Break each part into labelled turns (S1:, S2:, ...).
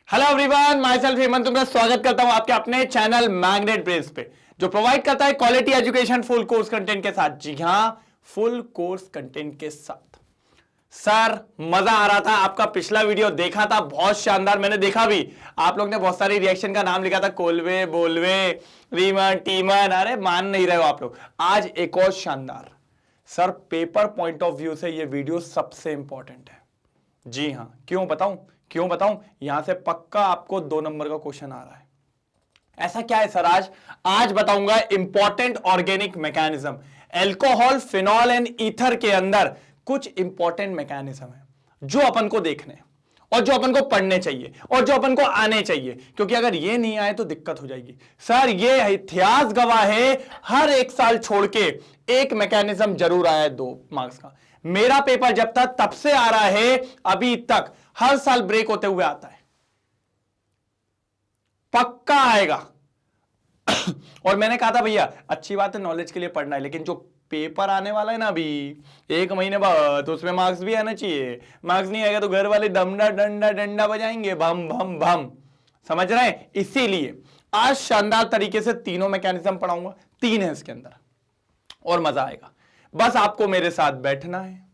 S1: Hello everyone, my self Hemant तुम्हारा स्वागत करता हूं आपके अपने चैनल मैग्नेट ब्रेस पे, जो प्रोवाइड करता है quality education full course content के साथ। जी हां, फुल कोर्स कंटेंट के साथ। सर मजा आ रहा था, आपका पिछला वीडियो देखा था, बहुत शानदार। मैंने देखा भी, आप लोग ने बहुत सारी रिएक्शन का नाम लिखा था, कोलवे बोलवे रीमन टीमन। अरे मान नहीं रहे हो आप लोग। आज एक और शानदार sir, paper point of view से ये वीडियो सबसे इंपॉर्टेंट है। जी हां, क्यों बताऊं? यहां से पक्का आपको 2 नंबर का क्वेश्चन आ रहा है। ऐसा क्या है सर? आज बताऊंगा important organic mechanism. Alcohol, phenol and ether के अंदर कुछ इंपॉर्टेंट मैकेनिज्म है जो अपन को देखने और जो अपन को पढ़ने चाहिए और जो अपन को आने चाहिए, क्योंकि अगर ये नहीं आए तो दिक्कत हो जाएगी। सर ये इतिहास गवाह है, हर एक साल छोड़ के एक मैकेनिज्म जरूर आया है 2 मार्क्स का। मेरा पेपर जब था तब से आ रहा है, अभी तक हर साल ब्रेक होते हुए आता है, पक्का आएगा। और मैंने कहा था भैया अच्छी बात है, नॉलेज के लिए पढ़ना है, लेकिन जो पेपर आने वाला है ना अभी 1 महीने बाद, तो उसमें मार्क्स भी आना चाहिए। मार्क्स नहीं आएगा तो घर वाले डंडा डंडा डंडा बजाएंगे, भम भम भम। समझ रहे हैं? इसीलिए आज शानदार तरीके से तीनों मैकेनिज्म पढ़ाऊंगा। 3 है इसके अंदर और मजा आएगा। बस आपको मेरे साथ बैठना है,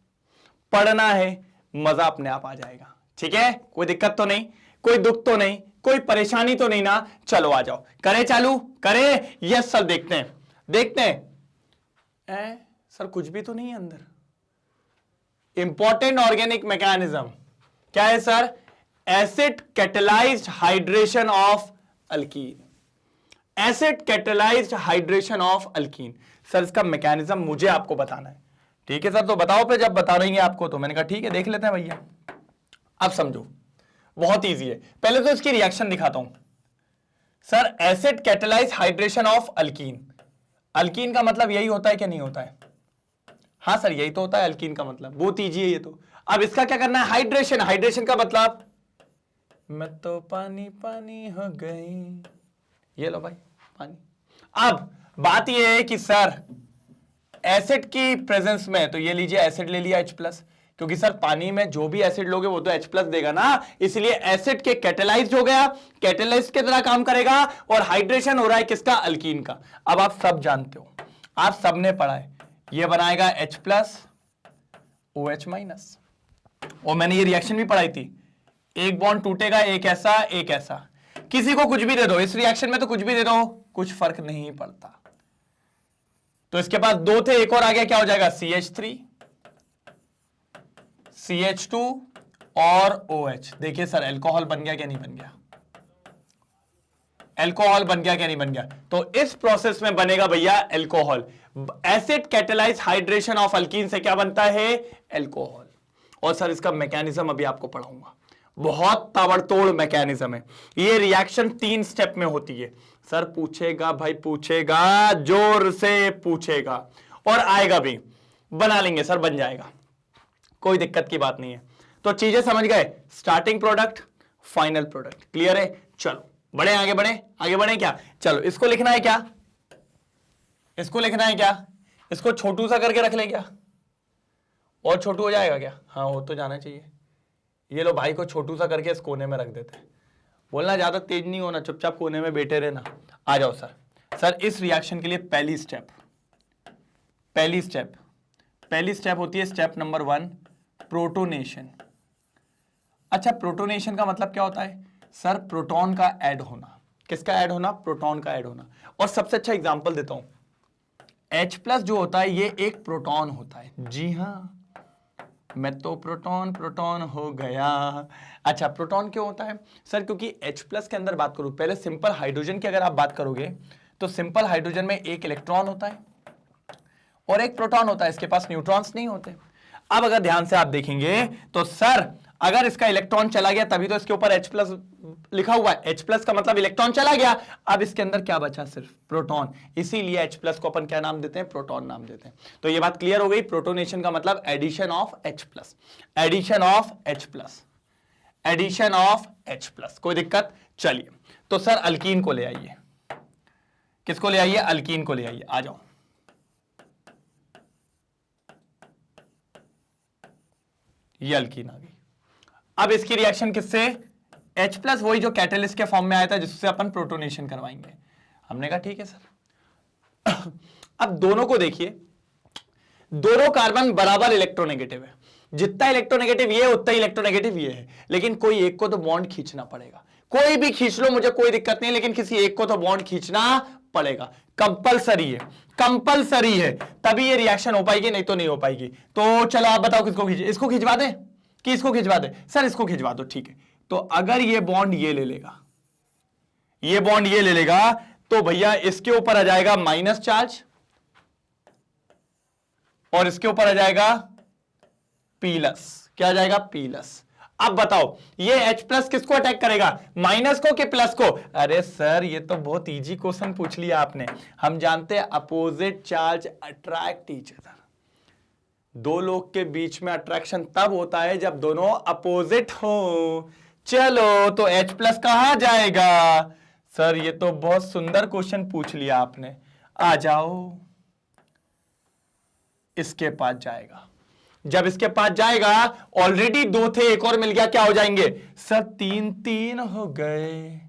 S1: पढ़ना है, मजा अपने आप आ जाएगा। ठीक है? कोई दिक्कत तो नहीं, कोई दुख तो नहीं, कोई परेशानी तो नहीं ना? चलो आ जाओ, करें चालू, करें। यस सर, देखते हैं। सर कुछ भी तो नहीं है अंदर। इंपॉर्टेंट ऑर्गेनिक मैकेनिज्म क्या है sir? Acid catalysed hydration of alkyne. Acid catalysed hydration of alkyne. Sir इसका मैकेनिज्म मुझे आपको बताना है। ठीक है सर, तो बताओ। पे जब बता रही हैं आपको तो मैंने कहा ठीक है, देख लेते हैं भैया। अब समझो, बहुत इजी है। पहले तो इसकी रिएक्शन दिखाता हूं। Sir acid catalyse hydration of alkyne. Alkyne का मतलब यही होता है कि नहीं होता है? हाँ सर, यही तो होता है अल्कीन का मतलब। बहुत इजी है ये तो। अब इसका क्या करना है? हाइड्रेशन। हाइड्रेशन का मतलब मैं तो पानी पानी हो गई। ये लो भाई पानी। अब बात यह है कि सर एसिड की प्रेजेंस में, तो ये लीजिए एसिड ले लिया H+, क्योंकि सर पानी में जो भी एसिड लोगे वो तो H+ देगा ना, इसलिए एसिड के कैटेलाइज्ड हो गया, कैटेलाइज्ड की तरह काम करेगा। और हाइड्रेशन हो रहा है किसका? अल्कीन का। अब आप सब जानते हो, आप सबने पढ़ा है, ये बनाएगा H+ OH-। और मैंने ये रिएक्शन भी पढ़ाई थी, एक बॉन्ड टूटेगा, एक ऐसा एक ऐसा। किसी को कुछ भी दे दो इस रिएक्शन में, तो कुछ भी दे दो कुछ फर्क नहीं पड़ता। तो इसके पास 2 थे, एक और आ गया, क्या हो जाएगा? CH3 CH2 और OH। देखिए सर एल्कोहल बन गया क्या नहीं बन गया? एल्कोहल बन गया क्या नहीं बन गया? तो इस प्रोसेस में बनेगा भैया alcohol. Acid catalyse hydration of alkyne से क्या बनता है? एल्कोहल। और सर इसका मैकेनिज्म अभी आपको पढ़ाऊंगा, बहुत ताबड़तोड़ मैकेनिज्म है। ये रिएक्शन 3 स्टेप में होती है। सर पूछेगा भाई, पूछेगा, जोर से पूछेगा और आएगा भी। बना लेंगे सर, बन जाएगा, कोई दिक्कत की बात नहीं है। तो चीजें समझ गए? Starting product, final product, clear है? चलो बढ़े, आगे बढ़े क्या? चलो इसको लिखना है क्या? इसको लिखना है क्या? इसको छोटू सा करके रख ले क्या? और छोटू हो जाएगा क्या? हाँ हो तो जाना चाहिए। ये लो भाई को छोटू सा करके इस कोने में रख देते हैं। बोलना ज्यादा तेज नहीं होना, चुपचाप कोने में बैठे रहना। आ जाओ सर। सर इस रिएक्शन के लिए पहली स्टेप होती है स्टेप नंबर 1, प्रोटोनेशन। अच्छा, प्रोटोनेशन का मतलब क्या होता है? सर प्रोटॉन का ऐड होना। किसका ऐड होना? प्रोटॉन का ऐड होना। और सबसे अच्छा एग्जांपल देता हूं, H+ जो होता है ये एक प्रोटॉन होता है। जी हां, मैं तो प्रोटॉन हो गया। अच्छा, प्रोटॉन क्यों होता है सर? क्योंकि H+ के अंदर बात करूं, पहले सिंपल हाइड्रोजन की अगर आप बात करोगे तो सिंपल हाइड्रोजन में एक इलेक्ट्रॉन होता है और एक प्रोटॉन होता है, इसके पास न्यूट्रॉन्स नहीं होते। अब अगर ध्यान से आप देखेंगे तो सर अगर इसका इलेक्ट्रॉन चला गया तभी तो इसके ऊपर H+ लिखा हुआ है। H+ का मतलब इलेक्ट्रॉन चला गया, अब इसके अंदर क्या बचा? सिर्फ प्रोटॉन। इसीलिए H+ को अपन क्या नाम देते हैं? प्रोटॉन नाम देते हैं। तो ये बात क्लियर हो गई। प्रोटोनेशन का मतलब addition of H+, addition of H+। कोई दिक्कत? चलिए, तो सर अल्कीन को ले आइए। किसको ले आइए? अल्कीन को ले आइए। आ जाओ, ये अल्कीन आ गई। अब इसकी रिएक्शन किससे? H प्लस वही जो कैटेलिस्ट के फॉर्म में आया था जिससे अपन प्रोटोनेशन करवाएंगे। हमने कहा ठीक है सर। अब दोनों को देखिए, दोनों कार्बन बराबर इलेक्ट्रोनेगेटिव है, जितना इलेक्ट्रोनेगेटिव ये है उतना इलेक्ट्रोनेगेटिव ये है, लेकिन कोई एक को तो बॉन्ड खींचना पड़ेगा। कोई भी खींच लो, मुझे कोई दिक्कत नहीं, लेकिन किसी एक को तो बॉन्ड खींचना पड़ेगा, कंपलसरी है, कंपलसरी है, तभी ये रिएक्शन हो पाएगी, नहीं तो नहीं हो पाएगी। तो चलो आप बताओ किसको खींचे, इसको खिंचवा दें कि इसको खिंचवा दें? सर इसको खिंचवा दो, ठीक है। तो अगर ये बॉन्ड ये ले लेगा, ये बॉन्ड ये ले लेगा, तो भैया इसके ऊपर आ जाएगा माइनस चार्ज और इसके ऊपर आ जाएगा प्लस। क्या आ जाएगा? प्लस। अब बताओ ये H प्लस किसको अटैक करेगा, माइनस को कि प्लस को? अरे सर ये तो बहुत इजी क्वेश्चन पूछ लिया आपने। हम जानते हैं opposite charge attract each other. दो लोग के बीच में अट्रैक्शन तब होता है जब दोनों अपोजिट हो। चलो तो H प्लस कहां जाएगा? सर ये तो बहुत सुंदर क्वेश्चन पूछ लिया आपने। आ जाओ, इसके पास जाएगा। जब इसके पास जाएगा, ऑलरेडी दो थे, एक और मिल गया, क्या हो जाएंगे सर? तीन तीन हो गए।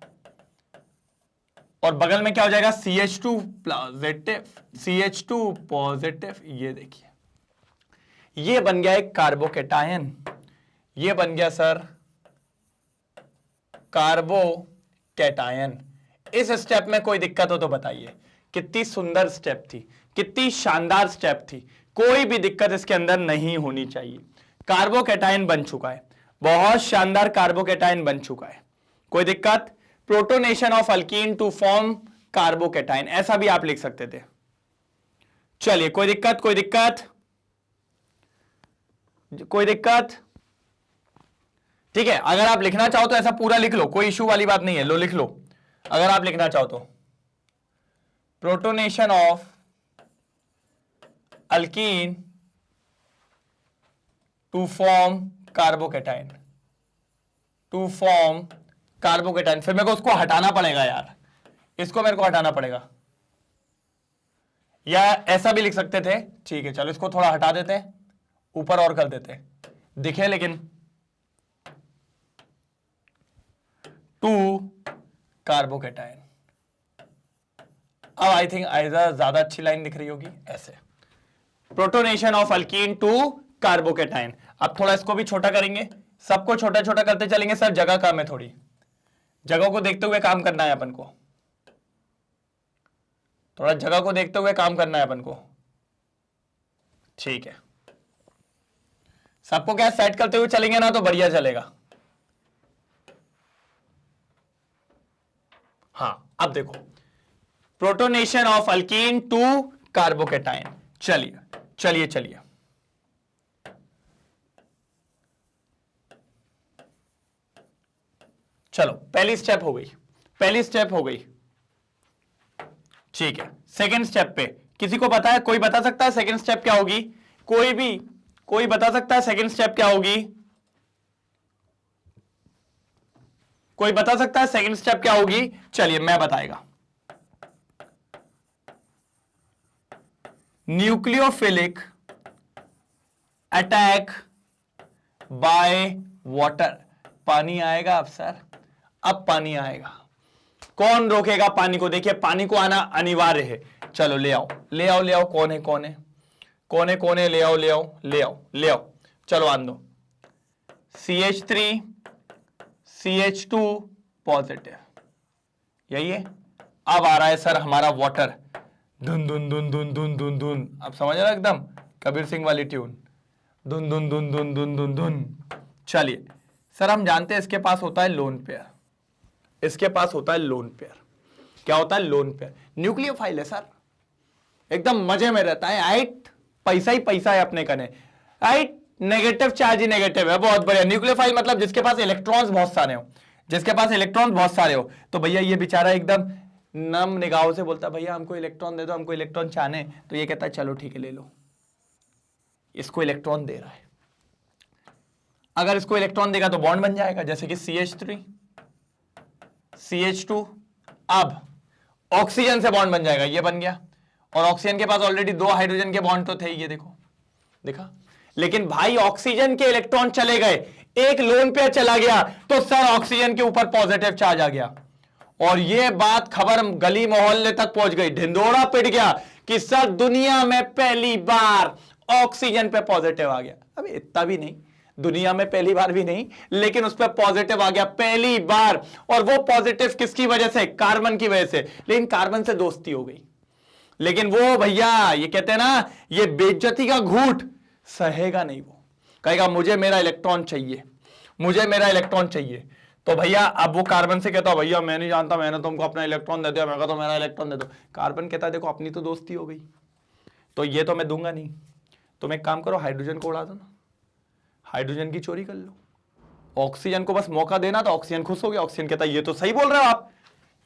S1: और बगल में क्या हो जाएगा? CH2 positive, CH2 positive. ये देखिए, ये बन गया एक कार्बोकेटायन, ये बन गया सर कार्बोकेटायन। इस स्टेप में कोई दिक्कत हो तो बताइए। कितनी सुंदर स्टेप थी, कितनी शानदार स्टेप थी, कोई भी दिक्कत इसके अंदर नहीं होनी चाहिए। कार्बोकेटायन बन चुका है, बहुत शानदार कार्बोकेटायन बन चुका है, कोई दिक्कत? Protonation of alkene to form carbocation, ऐसा भी आप लिख सकते थे। चलिए, कोई दिक्कत? कोई दिक्कत? कोई दिक्कत? ठीक है, अगर आप लिखना चाहो तो ऐसा पूरा लिख लो, कोई इश्यू वाली बात नहीं है। लो लिख लो अगर आप लिखना चाहो तो। Protonation of alkene to form carbocation, to form carbocation. फिर मेरे को उसको हटाना पड़ेगा यार, इसको मेरे को हटाना पड़ेगा, या ऐसा भी लिख सकते थे। ठीक है चलो, इसको थोड़ा हटा देते हैं, ऊपर और कर देते हैं, दिखे लेकिन। To carbocation. अब आई थिंक ज्यादा अच्छी लाइन दिख रही होगी ऐसे, protonation of alkene to carbocation. अब थोड़ा इसको भी छोटा करेंगे, सबको छोटा छोटा करते चलेंगे। सर जगह कम है, थोड़ी जगह को देखते हुए काम करना है अपन को, थोड़ा जगह को देखते हुए काम करना है अपन को। ठीक है, सबको क्या सेट करते हुए चलेंगे ना तो बढ़िया चलेगा। हाँ अब देखो, protonation of alkene to carbocation. चलिए चलिए चलिए, चलो पहली स्टेप हो गई, पहली स्टेप हो गई। ठीक है, सेकंड स्टेप पे किसी को पता है? कोई बता सकता है सेकंड स्टेप क्या होगी? कोई भी, कोई बता सकता है सेकंड स्टेप क्या होगी? कोई बता सकता है सेकंड स्टेप क्या होगी? चलिए मैं बताएगा। Nucleophilic attack by water. पानी आएगा अब सर, अब पानी आएगा। कौन रोकेगा पानी को? देखिए पानी को आना अनिवार्य है। चलो ले आओ ले आओ ले आओ, कौन है कौन है कौन है कौन है? ले आओ ले आओ ले आओ ले आओ, चलो आन दो। CH3 CH2 पॉजिटिव, यही है। अब आ रहा है सर हमारा वाटर, धुन धुन धुन धुन धुन धुन धुन। अब समझ रहे एकदम कबीर सिंह वाली ट्यून, धुन धुन धुन धुन धुन धुन धुन। चलिए सर, हम जानते हैं इसके पास होता है लोन पेयर, इसके पास होता है लोन पेयर। क्या होता है? Lone pair. न्यूक्लियोफाइल है सर, एकदम मजे में रहता है। आइट पैसा ही पैसा है अपने कने। आइट नेगेटिव चार्ज ही नेगेटिव है, बहुत बढ़िया। न्यूक्लियोफाइल मतलब जिसके पास इलेक्ट्रॉन्स बहुत सारे हो, जिसके पास इलेक्ट्रॉन्स बहुत सारे हो। तो भैया ये बेचारा एकदम नम निगाहों से बोलता भैया हमको इलेक्ट्रॉन दे दो, हमको इलेक्ट्रॉन चाहने। तो ये कहता है चलो ठीक है ले लो, इसको इलेक्ट्रॉन दे रहा है। अगर इसको इलेक्ट्रॉन देगा तो बॉन्ड बन जाएगा, जैसे कि CH3 CH2। अब ऑक्सीजन से बॉन्ड बन जाएगा, ये बन गया। और ऑक्सीजन के पास ऑलरेडी 2 हाइड्रोजन के बॉन्ड तो थे, ये देखो, देखा। लेकिन भाई ऑक्सीजन के इलेक्ट्रॉन चले गए, एक लोन पेयर चला गया तो सर ऑक्सीजन के ऊपर पॉजिटिव चार्ज आ गया, और यह बात खबर गली मोहल्ले तक पहुंच गई, ढिंडोरा पिट गया कि सर दुनिया में पहली बार ऑक्सीजन पे पॉजिटिव आ गया। अब इतना भी नहीं, दुनिया में पहली बार भी नहीं, लेकिन उस पर पॉजिटिव आ गया पहली बार। और वो पॉजिटिव किसकी वजह से? कार्बन की वजह से। लेकिन कार्बन से दोस्ती हो गई, लेकिन वो भैया ये कहते हैं ना, ये बेइज्जती का घूंट सहेगा नहीं। वो कहेगा मुझे मेरा इलेक्ट्रॉन चाहिए, मुझे मेरा इलेक्ट्रॉन चाहिए। तो भैया अब वो कार्बन से कहता भैया मैं नहीं जानता, मैंने तुमको अपना इलेक्ट्रॉन दे दिया, मैं कहता मेरा इलेक्ट्रॉन दे दो। कार्बन कहता देखो अपनी तो दोस्ती हो गई, तो ये तो मैं दूंगा नहीं, तुम एक काम करो हाइड्रोजन को उड़ा दो ना, हाइड्रोजन की चोरी कर लो, ऑक्सीजन को बस मौका देना, तो ऑक्सीजन खुश हो गया। ऑक्सीजन कहता ये तो सही बोल रहे हो आप,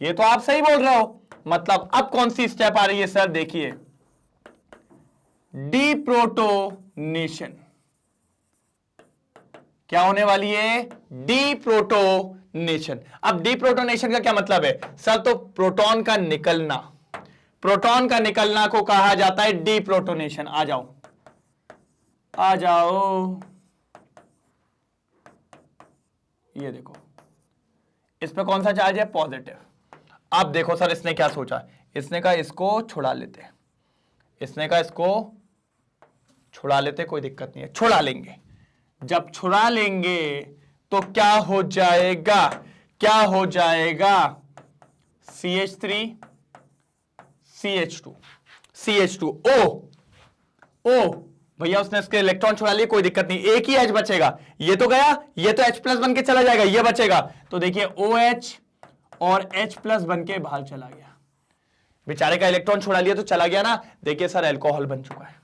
S1: ये तो आप सही बोल रहे हो। मतलब अब कौन सी स्टेप आ रही है सर? देखिए डीप्रोटोनेशन क्या होने वाली है? डीप्रोटोनेशन। अब डीप्रोटोनेशन का क्या मतलब है सर? तो प्रोटॉन का निकलना, प्रोटॉन का निकलना को कहा जाता है डीप्रोटोनेशन। आ जाओ आ जाओ, ये देखो इस पे कौन सा चार्ज है? पॉजिटिव। अब देखो सर इसने क्या सोचा, इसने कहा इसको छुड़ा लेते, इसने कहा इसको छुड़ा लेते, कोई दिक्कत नहीं है, छुड़ा लेंगे। जब छुड़ा लेंगे तो क्या हो जाएगा? क्या हो जाएगा? CH3 CH2 CH2 O भैया उसने इसके इलेक्ट्रॉन छुड़ा लिए, कोई दिक्कत नहीं, एक ही H बचेगा, ये तो गया, ये तो H प्लस बन के चला जाएगा, ये बचेगा। तो देखिए OH और H प्लस बन के बाहर चला गया, बेचारे का इलेक्ट्रॉन छुड़ा लिया तो चला गया ना। देखिए सर अल्कोहल बन चुका है,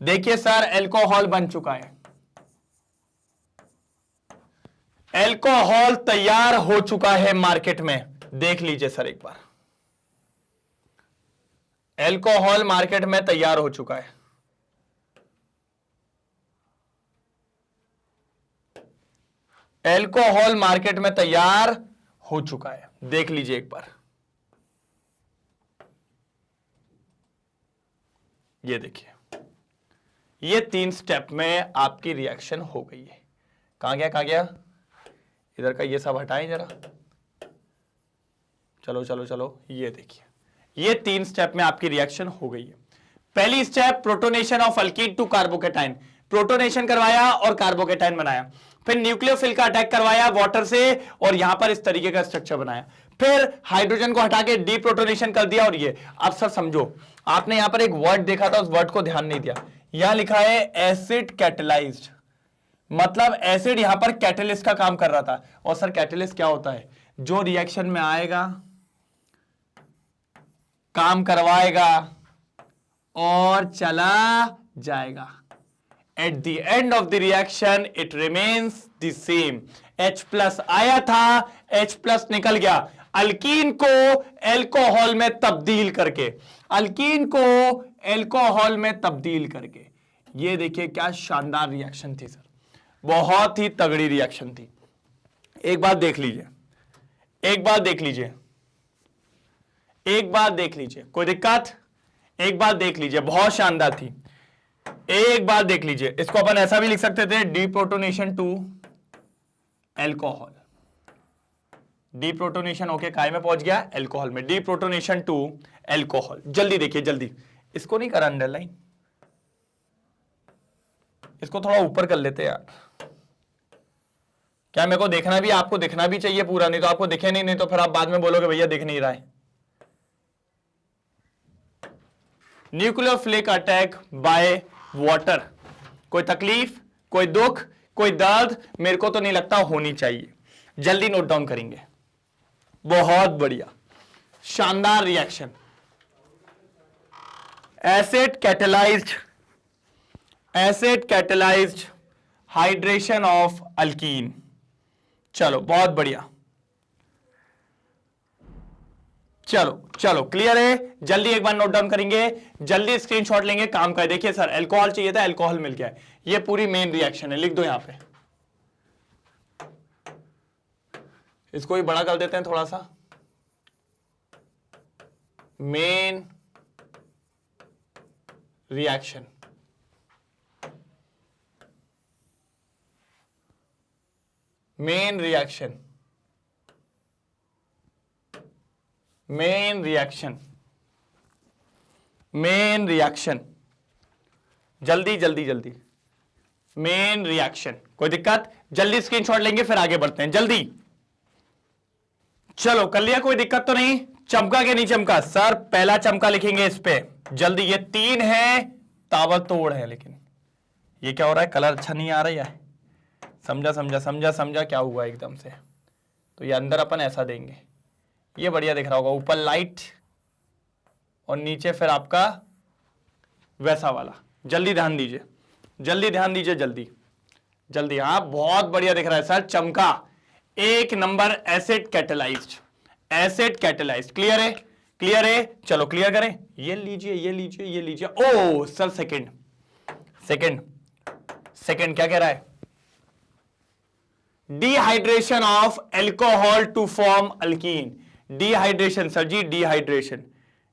S1: देखिए सर अल्कोहल बन चुका है, अल्कोहल तैयार हो चुका है मार्केट में। देख लीजिए सर एक बार, अल्कोहल मार्केट में तैयार हो चुका है। अल्कोहल मार्केट में तैयार हो चुका है, देख लीजिए एक बार, ये देखिए, ये 3 स्टेप में आपकी रिएक्शन हो गई है। कहां गया, कहां गया? इधर का ये सब हटाएं जरा, चलो चलो चलो, ये देखिए ये 3 स्टेप में आपकी रिएक्शन हो गई है। पहली step protonation of alkene to carbocation, protonation करवाया और कार्बोकेटाइन बनाया। फिर न्यूक्लियोफिल का अटैक करवाया वाटर से और यहां पर इस तरीके का स्ट्रक्चर बनाया। फिर हाइड्रोजन को हटा के डीप्रोटोनेशन कर दिया। और ये अब सर समझो, आपने यहां पर एक वर्ड देखा था, उस वर्ड को ध्यान नहीं दिया। यहां लिखा है एसिड कैटेलाइज्ड, मतलब एसिड यहां पर कैटलिस्ट का काम कर रहा था। और सर कैटलिस्ट क्या होता है? जो रिएक्शन में आएगा, काम करवाएगा और चला जाएगा। At the end of the reaction it remains the same. H plus आया था, H प्लस निकल गया, अल्कीन को एल्कोहल में तब्दील करके, अल्कीन को एल्कोहल में तब्दील करके। ये देखिए क्या शानदार रिएक्शन थी सर, बहुत ही तगड़ी रिएक्शन थी। एक बात देख लीजिए, एक बात देख लीजिए, एक बात देख लीजिए, कोई दिक्कत? एक बात देख लीजिए, बहुत शानदार थी। एक बात देख लीजिए, इसको अपन ऐसा भी लिख सकते थे, डीप्रोटोनेशन टू एल्कोहल। डीप्रोटोनेशन होके काय में पहुंच गया? एल्कोहल में। Deprotonation to alcohol. जल्दी देखिए जल्दी, इसको नहीं करा अंडरलाइन, इसको थोड़ा ऊपर कर लेते यार। क्या मेरे को देखना भी, आपको देखना भी चाहिए पूरा, नहीं तो आपको दिखे नहीं, नहीं तो फिर आप बाद में बोलोगे भैया दिख नहीं रहा है। न्यूक्लियोफिलिक अटैक बाय वाटर, कोई तकलीफ, कोई दुख, कोई दर्द मेरे को तो नहीं लगता होनी चाहिए, जल्दी नोट डाउन करेंगे। बहुत बढ़िया, शानदार reaction, acid catalysed hydration of alkyne. चलो बहुत बढ़िया, चलो चलो क्लियर है। जल्दी एक बार नोट डाउन करेंगे, जल्दी स्क्रीनशॉट लेंगे, काम का। देखिए सर अल्कोहल चाहिए था, अल्कोहल मिल गया है, ये पूरी मेन रिएक्शन है, लिख दो यहां पे। इसको भी बड़ा कर देते हैं थोड़ा सा, main reaction. Main reaction, main reaction, main reaction, जल्दी जल्दी जल्दी, मेन रिएक्शन। कोई दिक्कत? जल्दी स्क्रीनशॉट लेंगे फिर आगे बढ़ते हैं, जल्दी। चलो कर लिया, कोई दिक्कत तो नहीं? चमका के नहीं चमका? सर पहला चमका लिखेंगे इस पे, जल्दी। ये 3 है, ताबड़तोड़ है, लेकिन ये क्या हो रहा है, कलर अच्छा नहीं आ रहा है। समझा समझा समझा समझा, क्या हुआ एकदम से? तो ये अंदर अपन ऐसा देंगे, ये बढ़िया दिख रहा होगा, ऊपर लाइट और नीचे फिर आपका वैसा वाला। जल्दी ध्यान दीजिए, जल्दी ध्यान दीजिए, जल्दी जल्दी। हाँ बहुत बढ़िया दिख रहा है सर, चमका। 1 number acid catalysed, acid catalysed. Clear है? क्लियर है? चलो क्लियर करें। ये लीजिए ये लीजिए ये लीजिए। ओ सर सेकंड सेकंड सेकंड क्या कह रहा है? Dehydration of alcohol to form alkene. Dehydration sir ji, dehydration,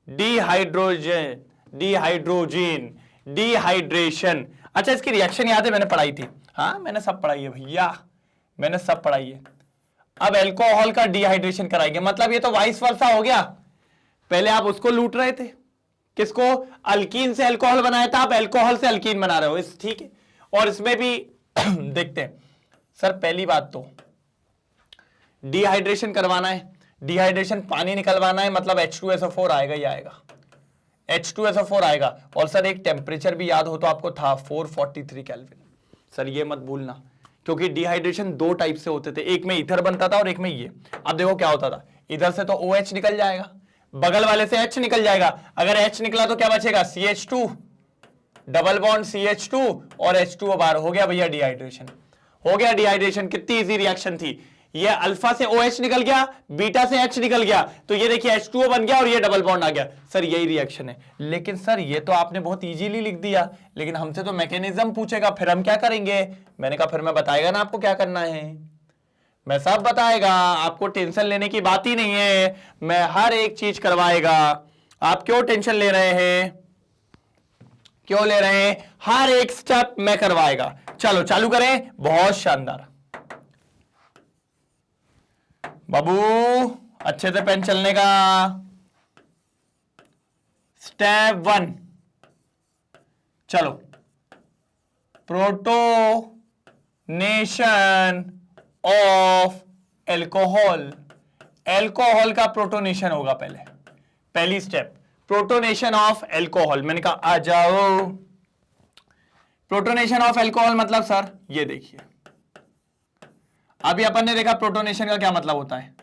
S1: dehydrogen, dehydrogen, dehydration. अच्छा इसकी रिएक्शन याद है, मैंने पढ़ाई थी। हाँ मैंने सब पढ़ाई है भैया, मैंने सब पढ़ाई है। अब एल्कोहल का डिहाइड्रेशन कराएंगे, मतलब ये तो वाइस वर्सा हो गया। पहले आप उसको लूट रहे थे, किसको? अल्कीन से एल्कोहल बनाया था, आप एल्कोहल से अल्कीन बना रहे हो, इस ठीक है। और इसमें भी देखते हैं सर। पहली बात तो डिहाइड्रेशन करवाना है, डिहाइड्रेशन पानी निकलवाना है, मतलब H2SO4 आएगा ही आएगा, H2SO4 आएगा। और सर एक टेम्परेचर भी याद हो तो आपको था 443 केल्विन। सर ये मत भूलना, क्योंकि डिहाइड्रेशन 2 टाइप से होते थे, एक में ईथर बनता था और एक में ये। अब देखो क्या होता था, इधर से तो OH निकल जाएगा, बगल वाले से H निकल जाएगा। अगर H निकला तो क्या बचेगा? CH2, डबल बॉन्ड CH2 और H2O बाहर। हो गया भैया डिहाइड्रेशन, हो गया डिहाइड्रेशन। कितनी इजी रिएक्शन थी ये। अल्फा से OH निकल गया, बीटा से H निकल गया, तो ये देखिए H2O बन गया और ये डबल बॉन्ड आ गया। सर यही रिएक्शन है। लेकिन सर ये तो आपने बहुत इजीली लिख दिया, लेकिन हमसे तो मैकेनिज्म पूछेगा, फिर हम क्या करेंगे? मैंने कहा फिर मैं बताएगा ना आपको क्या करना है, मैं सब बताएगा, आपको टेंशन लेने की बात ही नहीं है, मैं हर एक चीज करवाएगा। आप क्यों टेंशन ले रहे हैं? क्यों ले रहे हैं? हर एक स्टेप मैं करवाएगा। चलो चालू करें। बहुत शानदार बाबू, अच्छे से पेन चलने का। स्टेप 1, चलो। प्रोटोनेशन ऑफ एल्कोहल, एल्कोहल का प्रोटोनेशन होगा पहले। पहली स्टेप प्रोटोनेशन ऑफ एल्कोहल। मैंने कहा आ जाओ। प्रोटोनेशन ऑफ एल्कोहल मतलब सर ये देखिए, अभी अपन ने देखा प्रोटोनेशन का क्या मतलब होता है।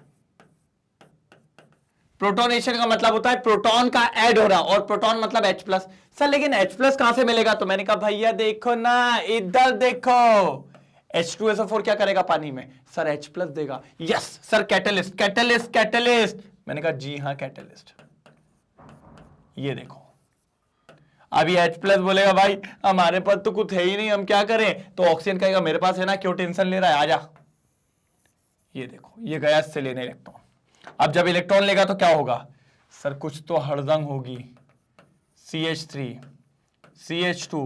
S1: प्रोटोनेशन का मतलब होता है प्रोटॉन का ऐड हो रहा, और प्रोटॉन मतलब H+। सर लेकिन H+ कहां से मिलेगा? तो मैंने कहा भैया देखो ना, इधर देखो। H2SO4 क्या करेगा पानी में? सर H+ देगा। Yes sir, catalyst catalyst catalyst. मैंने कहा जी हां कैटलिस्ट। ये देखो, अभी H+ बोलेगा भाई हमारे पास तो कुछ है ही नहीं, हम क्या करें? तो ऑक्सीजन कहेगा मेरे पास है ना, क्यों टेंशन ले रहा है, आजा। ये देखो, ये गया इससे लेने इलेक्ट्रॉन। अब जब इलेक्ट्रॉन लेगा तो क्या होगा? सर कुछ तो हड़दंग होगी। CH3 CH2,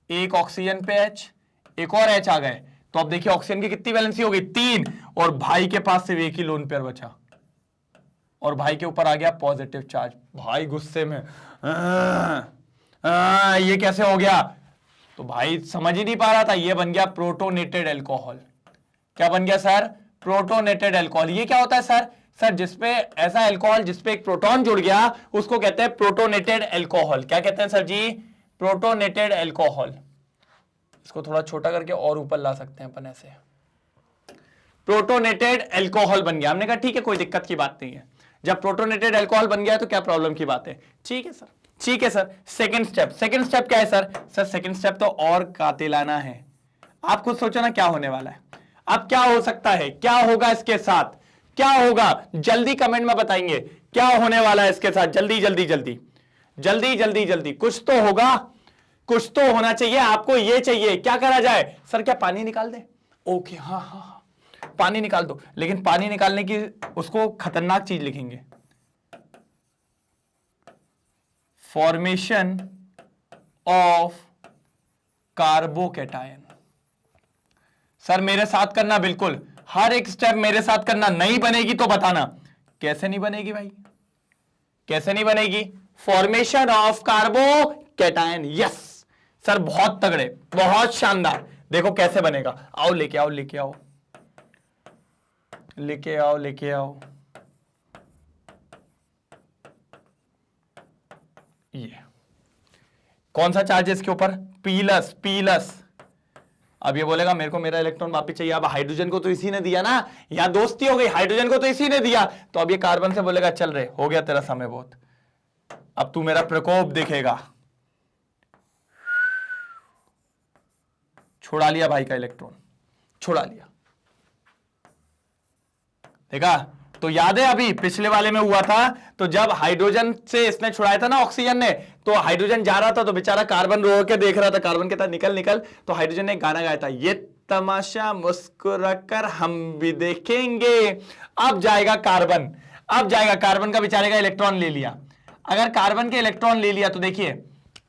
S1: एक ऑक्सीजन पे H, एक और H आ गए। तो अब देखिए ऑक्सीजन की कितनी वैलेंसी होगी? 3। और भाई के पास सिर्फ एक ही लोन पेयर बचा, और भाई के ऊपर आ गया पॉजिटिव चार्ज। भाई गुस्से में ये कैसे हो गया? तो भाई समझ ही नहीं पा रहा था, ये बन गया प्रोटोनेटेड एल्कोहल। क्या बन गया सर? Protonated alcohol. ये क्या होता है सर? सर जिसपे ऐसा एल्कोहल जिसपे एक प्रोटॉन जुड़ गया उसको कहते हैं प्रोटोनेटेड एल्कोहल। क्या कहते हैं सर जी? Protonated alcohol. इसको थोड़ा छोटा करके और ऊपर ला सकते हैं अपन ऐसे। प्रोटोनेटेड एल्कोहल बन गया। हमने कहा ठीक है, कोई दिक्कत की बात नहीं है। जब प्रोटोनेटेड एल्कोहल बन गया तो क्या प्रॉब्लम की बात है? ठीक है सर, ठीक है sir. Second step, second step क्या है सर? सर सेकंड स्टेप तो और कातिलाना है। आप खुद सोचो ना क्या होने वाला है। अब क्या हो सकता है, क्या होगा इसके साथ, क्या होगा? जल्दी कमेंट में बताएंगे क्या होने वाला है इसके साथ। जल्दी जल्दी जल्दी जल्दी जल्दी जल्दी। कुछ तो होगा, कुछ तो होना चाहिए। आपको ये चाहिए, क्या करा जाए? सर क्या पानी निकाल दे? ओके हाँ हाँ हाँ, पानी निकाल दो। लेकिन पानी निकालने की उसको खतरनाक चीज लिखेंगे, फॉर्मेशन ऑफ कार्बोकैटायन। सर मेरे साथ करना बिल्कुल। हर एक स्टेप मेरे साथ करना। नहीं बनेगी तो बताना। कैसे नहीं बनेगी भाई, कैसे नहीं बनेगी? Formation of carbocation. Yes sir, बहुत तगड़े, बहुत शानदार। देखो कैसे बनेगा। आओ लेके आओ, लेके आओ, लेके आओ, लेके आओ। ये कौन सा चार्ज है इसके ऊपर? पीलस, पीलस। अब ये बोलेगा मेरे को मेरा इलेक्ट्रॉन वापस चाहिए। अब हाइड्रोजन को तो इसी ने दिया ना, यहां दोस्ती हो गई, हाइड्रोजन को तो इसी ने दिया। तो अब ये कार्बन से बोलेगा चल रहे, हो गया तेरा समय बहुत, अब तू मेरा प्रकोप देखेगा। छुड़ा लिया भाई का इलेक्ट्रॉन, छुड़ा लिया। देखा? तो याद है अभी पिछले वाले में हुआ था, तो जब हाइड्रोजन से इसने छुड़ाया था ना ऑक्सीजन ने, तो हाइड्रोजन जा रहा था तो बेचारा कार्बन रो के देख रहा था, कार्बन कहता निकल निकल। तो हाइड्रोजन ने एक गाना गाया था, ये तमाशा मुस्कुराकर हम भी देखेंगे। अब जाएगा कार्बन, अब जाएगा कार्बन का, बेचारे का इलेक्ट्रॉन ले लिया। अगर कार्बन के इलेक्ट्रॉन ले लिया तो देखिए,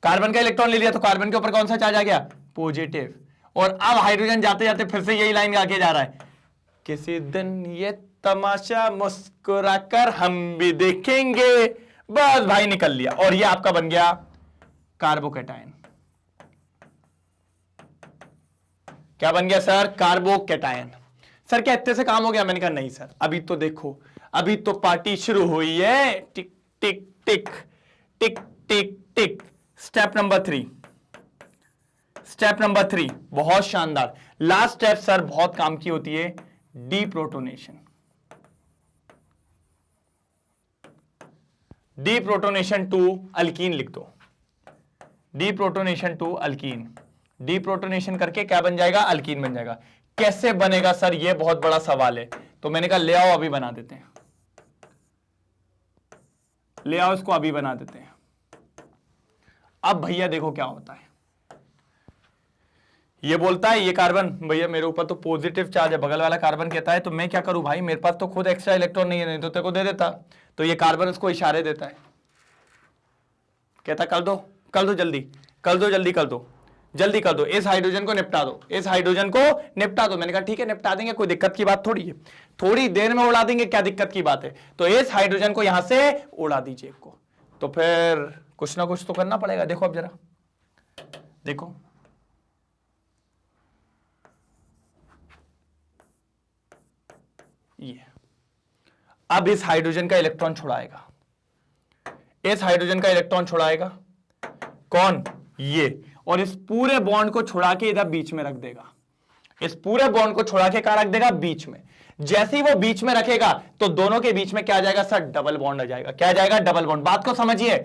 S1: कार्बन का इलेक्ट्रॉन ले लिया तो कार्बन के ऊपर कौन सा चार्ज आ गया? पॉजिटिव। और अब हाइड्रोजन जाते जाते फिर से यही लाइन आके जा रहा है, किसी दिन ये तमाशा मुस्कुराकर हम भी देखेंगे। बस भाई निकल लिया, और ये आपका बन गया कार्बोकैटायन। क्या बन गया सर? कार्बोकैटायन। सर क्या इतने से काम हो गया? मैंने कहा नहीं सर, अभी तो देखो, अभी तो पार्टी शुरू हुई है। टिक टिक टिक टिक टिक टिक। स्टेप नंबर 3, स्टेप नंबर 3 बहुत शानदार। लास्ट स्टेप सर बहुत काम की होती है, डीप्रोटोनेशन। डीप्रोटोनेशन टू अल्कीन लिख दो, डीप्रोटोनेशन टू अल्कीन। डीप्रोटोनेशन करके क्या बन जाएगा? अल्कीन बन जाएगा। कैसे बनेगा सर? यह बहुत बड़ा सवाल है। तो मैंने कहा ले आओ अभी बना देते हैं, ले आओ इसको अभी बना देते हैं। अब भैया देखो क्या होता है, ये बोलता है ये कार्बन, भैया मेरे ऊपर तो पॉजिटिव चार्ज है, बगल वाला कार्बन कहता है तो मैं क्या करूं भाई, मेरे पास तो खुद एक्स्ट्रा इलेक्ट्रॉन नहीं है, नहीं तो तेरे को दे देता। तो ये कार्बन उसको इशारे देता है, कहता कर दो, कर दो जल्दी, कर दो जल्दी, कर दो जल्दी, कर दो, इस हाइड्रोजन को निपटा दो, इस हाइड्रोजन को निपटा दो। मैंने कहा ठीक है निपटा देंगे, कोई दिक्कत की बात थोड़ी है, थोड़ी देर में उड़ा देंगे, क्या दिक्कत की बात है। तो इस हाइड्रोजन को यहां से उड़ा दीजिए को, तो फिर कुछ ना कुछ तो करना पड़ेगा। देखो अब जरा देखो, ये अब इस हाइड्रोजन का इलेक्ट्रॉन छुड़ाएगा, इस हाइड्रोजन का इलेक्ट्रॉन छुड़ाएगा कौन? ये। और इस पूरे बॉन्ड को छुड़ा के इधर बीच में रख देगा, इस पूरे बॉन्ड को छुड़ा के कहां रख देगा? बीच में। जैसे ही वो बीच में रखेगा तो दोनों के बीच में क्या आ जाएगा सर? डबल बॉन्ड आ जाएगा। क्या आ जाएगा? Double bond. बात को समझिए,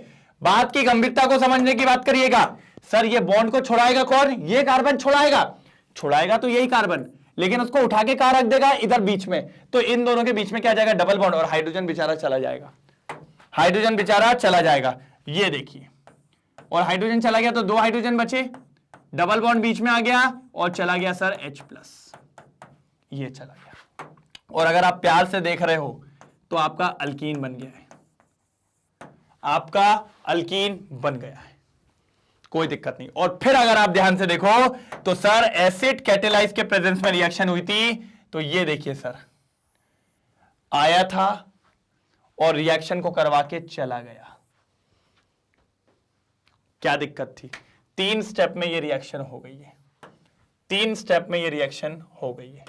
S1: बात की गंभीरता को समझने की बात करिएगा। सर ये बॉन्ड को छुड़ाएगा कौन? ये कार्बन छुड़ाएगा, छुड़ाएगा तो यही कार्बन, लेकिन उसको उठा के कहां रख देगा? इधर बीच में। तो इन दोनों के बीच में क्या आ जाएगा? Double bond. और हाइड्रोजन बेचारा चला जाएगा, हाइड्रोजन बेचारा चला जाएगा। ये देखिए, और हाइड्रोजन चला गया तो दो हाइड्रोजन बचे, डबल बॉन्ड बीच में आ गया और चला गया सर H+, ये चला गया। और अगर आप प्यार से देख रहे हो तो आपका अल्कीन बन गया है, आपका अल्कीन बन गया है, कोई दिक्कत नहीं। और फिर अगर आप ध्यान से देखो तो सर एसिड कैटेलाइज के प्रेजेंस में रिएक्शन हुई थी, तो ये देखिए सर आया था और रिएक्शन को करवा के चला गया। क्या दिक्कत थी? 3 स्टेप में ये रिएक्शन हो गई है, 3 स्टेप में ये रिएक्शन हो गई है।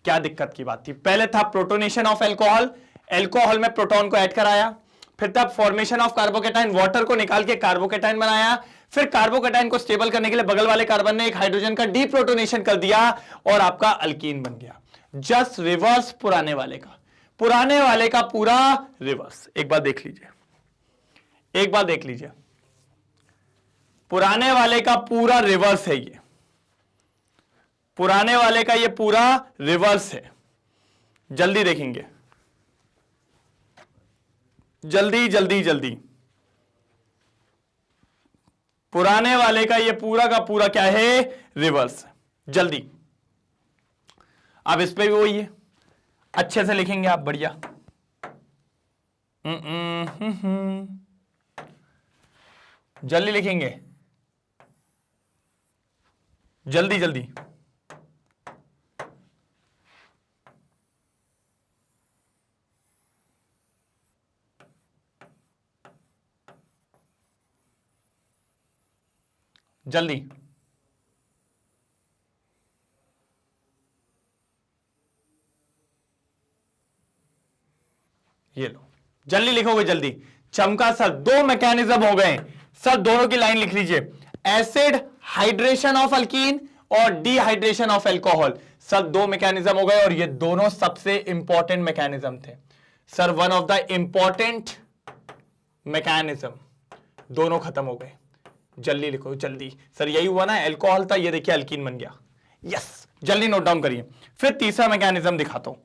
S1: क्या दिक्कत की बात थी? पहले था प्रोटोनेशन ऑफ अल्कोहल, अल्कोहल में प्रोटॉन को ऐड कराया, फिर था फॉर्मेशन ऑफ कार्बोकैटायन, वाटर को निकाल के कार्बोकैटायन बनाया, फिर कार्बोकैटायन को स्टेबल करने के लिए बगल वाले कार्बन ने एक हाइड्रोजन का डीप्रोटोनेशन कर दिया और आपका अल्कीन बन गया। जस्ट रिवर्स पुराने वाले का, पुराने वाले का पूरा रिवर्स। एक बार देख लीजिए, एक बार देख लीजिए, पुराने वाले का पूरा रिवर्स है ये, पुराने वाले का ये पूरा रिवर्स है। जल्दी देखेंगे, जल्दी जल्दी जल्दी, पुराने वाले का ये पूरा का पूरा क्या है? रिवर्स। जल्दी, अब इस पे भी वही है, अच्छे से लिखेंगे आप, बढ़िया। जल्दी लिखेंगे, जल्दी जल्दी। जल्दी, ये लो, जल्दी लिखोगे जल्दी। चमका सर, दो मैकेनिज्म हो गए सर, दोनों की लाइन लिख लीजिए। एसिड हाइड्रेशन ऑफ अल्कीन और डिहाइड्रेशन ऑफ एल्कोहल, सर दो मैकेनिज्म हो गए और ये दोनों सबसे इंपॉर्टेंट मैकेनिज्म थे sir, one of the important mechanism, दोनों खत्म हो गए। जल्दी लिखो जल्दी सर, यही हुआ ना, एल्कोहल था, ये देखिए अल्कीन बन गया। यस, जल्दी नोट डाउन करिए। फिर तीसरा मैकेनिज्म दिखाता हूं,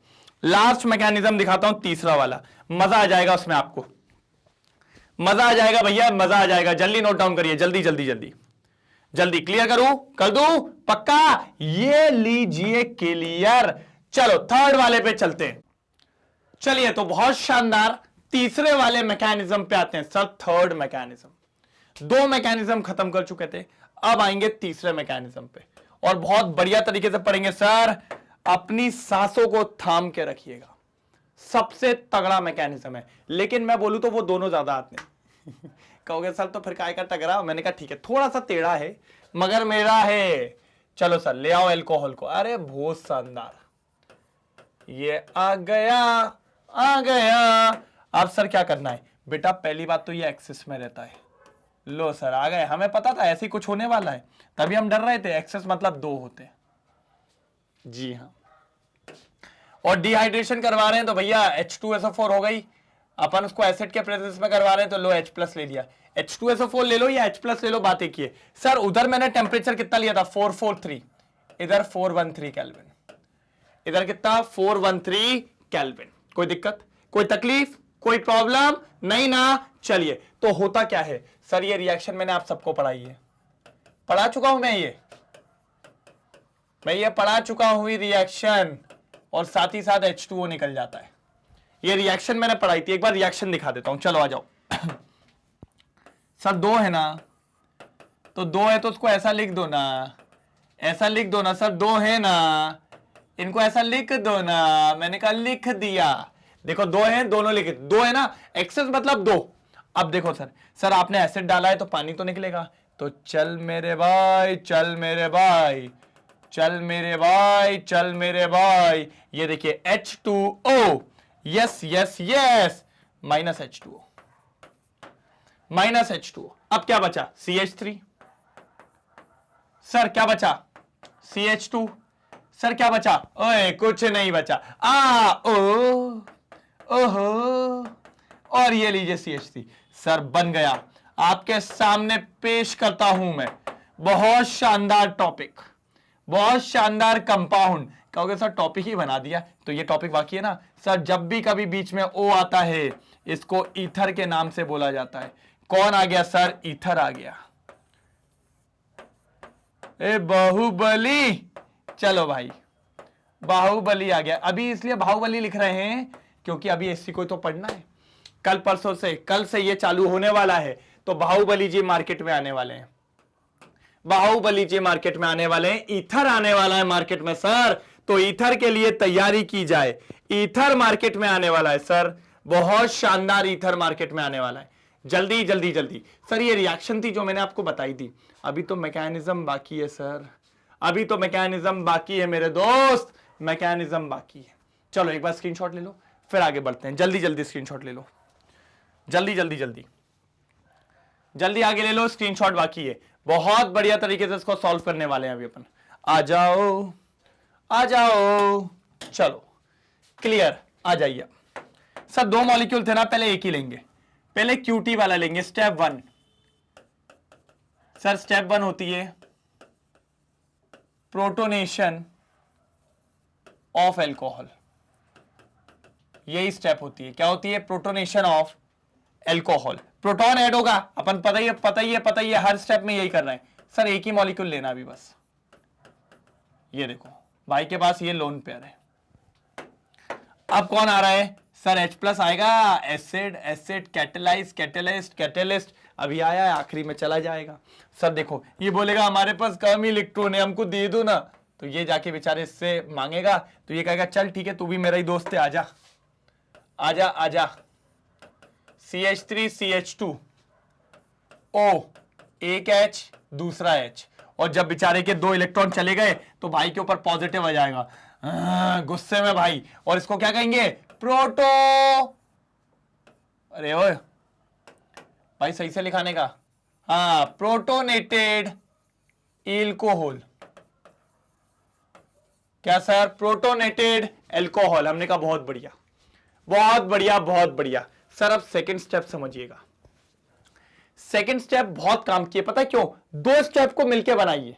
S1: लास्ट मैकेनिज्म दिखाता हूं, तीसरा वाला, मजा आ जाएगा उसमें आपको, मजा आ जाएगा भैया, मजा आ जाएगा। जल्दी नोट डाउन करिए, जल्दी जल्दी जल्दी जल्दी। क्लियर करूं, कर दूं पक्का? ये लीजिए क्लियर। चलो थर्ड वाले पे चलते हैं। चलिए तो बहुत शानदार, तीसरे वाले मैकेनिज्म पे आते हैं सर, थर्ड मैकेनिज्म। दो मैकेनिज्म खत्म कर चुके थे, अब आएंगे तीसरे मैकेनिज्म पे और बहुत बढ़िया तरीके से पढ़ेंगे सर। अपनी सांसों को थाम के रखिएगा, सबसे तगड़ा मैकेनिज्म है, लेकिन मैं बोलूं तो वो दोनों ज्यादा आते हैं। कहोगे सर तो फिर काय का टकरा? मैंने कहा ठीक है, थोड़ा सा टेढ़ा है मगर मेरा है। चलो सर ले आओ एल्कोहल को। अरे बहुत शानदार, ये आ गया आ गया। अब सर क्या करना है बेटा? पहली बात तो ये एक्सेस में रहता है। लो सर आ गए, हमें पता था ऐसे कुछ होने वाला है, तभी हम डर रहे थे। एक्सेस मतलब दो होते हैं, जी हाँ। और डिहाइड्रेशन करवा रहे हैं तो भैया H2SO4 हो गई, अपन उसको एसिड के प्रेजेंस में करवा रहे हैं तो लो H+ ले लिया। H2SO4 ले लो या H+ ले लो, बात एक ही है सर। उधर मैंने टेम्परेचर कितना लिया था? 443, इधर 413 केल्विन, इधर कितना? 413 केल्विन। कोई दिक्कत, कोई तकलीफ, कोई प्रॉब्लम नहीं ना? चलिए तो होता क्या है सर, ये रिएक्शन मैंने आप सबको पढ़ाई है, पढ़ा चुका हूं मैं ये पढ़ा चुका हूं रिएक्शन, और साथ ही साथ H2O निकल जाता है। ये रिएक्शन मैंने पढ़ाई थी, एक बार रिएक्शन दिखा देता हूं, चलो आ जाओ। सर दो है ना, तो दो है तो उसको ऐसा लिख दो ना, ऐसा लिख दो ना सर, दो है ना, इनको ऐसा लिख दो ना। मैंने कहा लिख दिया, देखो दो है, दोनों लिखे, दो है ना, एक्सेस मतलब दो। अब देखो सर आपने एसिड डाला है तो पानी तो निकलेगा, तो चल मेरे भाई, चल मेरे भाई, चल मेरे भाई, चल मेरे भाई। ये देखिए H2O, yes yes yes, minus H2O, minus H2O। अब क्या बचा? CH3। सर क्या बचा? CH2। सर क्या बचा? ओए कुछ नहीं बचा। ओहो, और ये लीजिए CH3। सर बन गया, आपके सामने पेश करता हूं मैं, बहुत शानदार टॉपिक, बहुत शानदार कंपाउंड। कहोगे सर टॉपिक ही बना दिया, तो ये टॉपिक बाकी है ना सर। जब भी कभी बीच में O आता है, इसको ईथर के नाम से बोला जाता है। कौन आ गया सर? ईथर आ गया। ए बाहुबली, चलो भाई बाहुबली आ गया। अभी इसलिए बाहुबली लिख रहे हैं क्योंकि अभी एससी को तो पढ़ना है, कल परसों से, कल से ये चालू होने वाला है, तो बाहुबली जी मार्केट में आने वाले हैं, बाहुबली जी मार्केट में आने वाले हैं, ईथर आने वाला है मार्केट में सर। तो ईथर के लिए तैयारी की जाए, ईथर मार्केट में आने वाला है सर, बहुत शानदार ईथर मार्केट में आने वाला है। जल्दी जल्दी जल्दी सर, ये रिएक्शन थी जो मैंने आपको बताई थी, अभी तो मैकेनिज्म बाकी है सर, अभी तो मैकेनिज्म बाकी है मेरे दोस्त, मैकेनिज्म बाकी है। चलो एक बार स्क्रीनशॉट ले लो, फिर आगे बढ़ते हैं। जल्दी जल्दी स्क्रीनशॉट ले लो, जल्दी जल्दी जल्दी जल्दी आगे ले लो, स्क्रीनशॉट बाकी है। बहुत बढ़िया तरीके से इसको सॉल्व करने वाले हैं अभी अपन। आ जाओ आ जाओ, चलो क्लियर, आ जाइए। सर दो मॉलिक्यूल थे ना, पहले एक ही लेंगे, पहले QT वाला लेंगे, स्टेप 1। सर स्टेप 1 होती है प्रोटोनेशन ऑफ एल्कोहल, यही स्टेप होती है। क्या होती है? Protonation of alcohol. Proton add होगा, अपन पता ही है, हर स्टेप में यही कर रहे हैं सर। एक ही मॉलिक्यूल लेना अभी बस। ये देखो भाई के पास ये लोन पेयर है, अब कौन आ रहा है सर? H+ आएगा, acid acid, catalyse catalyst catalyst, अभी आया है, आखिरी में चला जाएगा। सर देखो ये बोलेगा हमारे पास कम ही इलेक्ट्रॉन है, हमको दे दो ना, तो ये जाके बेचारे इससे मांगेगा, तो ये कहेगा चल ठीक है, तू भी मेरा ही दोस्त है, आजा आजा आजा। CH3 CH2 O, एक H दूसरा H, और जब बेचारे के 2 इलेक्ट्रॉन चले गए तो भाई के ऊपर पॉजिटिव आ जाएगा, गुस्से में भाई, और इसको क्या कहेंगे, प्रोटो। अरे ओए भाई सही से लिखाने का, हाँ, प्रोटोनेटेड एल्कोहल। क्या सर, प्रोटोनेटेड एल्कोहल। हमने कहा बहुत बढ़िया, बहुत बढ़िया, बहुत बढ़िया। सर अब सेकंड स्टेप समझिएगा। सेकंड स्टेप बहुत काम किए, पता है क्यों? 2 स्टेप को मिलके बनाइए।